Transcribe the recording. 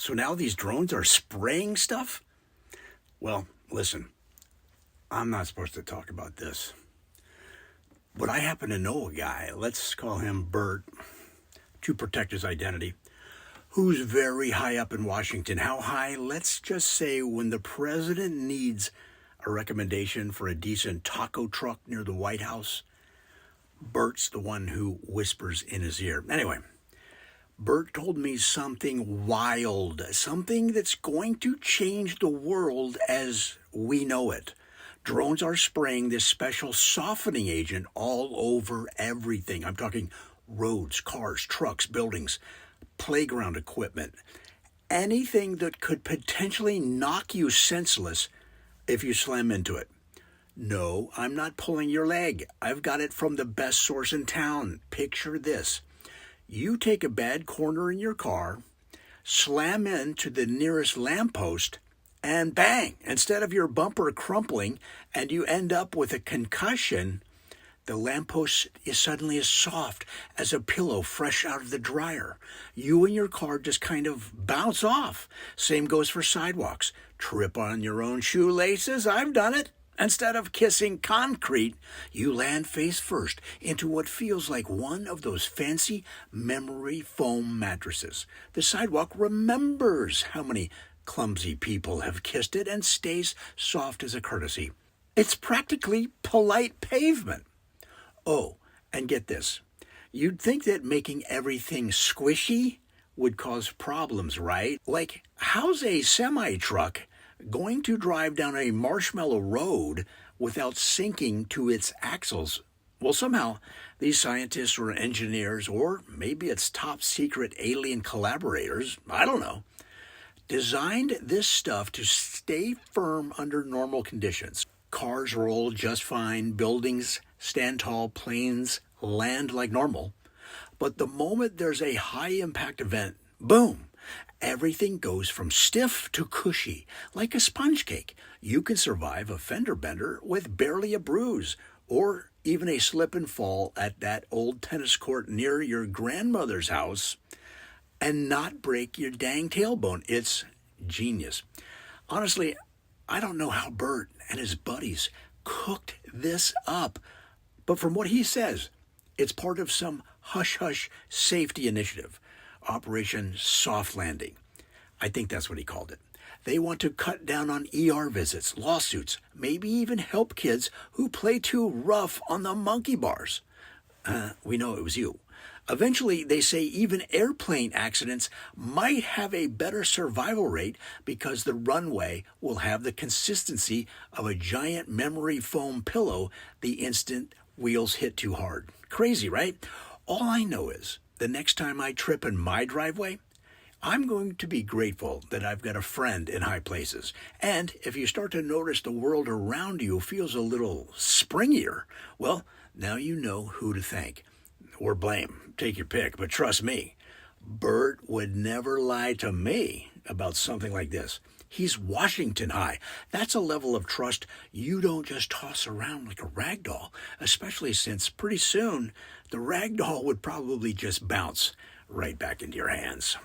So now these drones are spraying stuff? Well, listen, I'm not supposed to talk about this. But I happen to know a guy, let's call him Bert, to protect his identity, who's very high up in Washington. How high? Let's just say when the president needs a recommendation for a decent taco truck near the White House, Bert's the one who whispers in his ear. Anyway, Bert told me something wild, something that's going to change the world as we know it. Drones are spraying this special softening agent all over everything. I'm talking roads, cars, trucks, buildings, playground equipment, anything that could potentially knock you senseless if you slam into it. No, I'm not pulling your leg. I've got it from the best source in town. Picture this. You take a bad corner in your car, slam into the nearest lamppost, and bang, instead of your bumper crumpling and you end up with a concussion, the lamppost is suddenly as soft as a pillow fresh out of the dryer. You and your car just kind of bounce off. Same goes for sidewalks. Trip on your own shoelaces. I've done it. Instead of kissing concrete, you land face first into what feels like one of those fancy memory foam mattresses. The sidewalk remembers how many clumsy people have kissed it and stays soft as a courtesy. It's practically polite pavement. Oh, and get this. You'd think that making everything squishy would cause problems, right? Like, how's a semi-truck going to drive down a marshmallow road without sinking to its axles? Well, somehow, these scientists or engineers, or maybe it's top secret alien collaborators, I don't know, designed this stuff to stay firm under normal conditions. Cars roll just fine, buildings stand tall, planes land like normal. But the moment there's a high-impact event, boom, everything goes from stiff to cushy, like a sponge cake. You can survive a fender bender with barely a bruise, or even a slip and fall at that old tennis court near your grandmother's house and not break your dang tailbone. It's genius. Honestly, I don't know how Bert and his buddies cooked this up, but from what he says, it's part of some hush-hush safety initiative, Operation Soft Landing. I think that's what he called it. They want to cut down on ER visits, lawsuits, maybe even help kids who play too rough on the monkey bars. We know it was you. Eventually, they say even airplane accidents might have a better survival rate because the runway will have the consistency of a giant memory foam pillow the instant wheels hit too hard. Crazy, right? All I know is the next time I trip in my driveway, I'm going to be grateful that I've got a friend in high places. And if you start to notice the world around you feels a little springier, well, now you know who to thank. Or blame. Take your pick. But trust me, Bert would never lie to me about something like this. He's Washington high. That's a level of trust you don't just toss around like a rag doll, especially since pretty soon the rag doll would probably just bounce right back into your hands.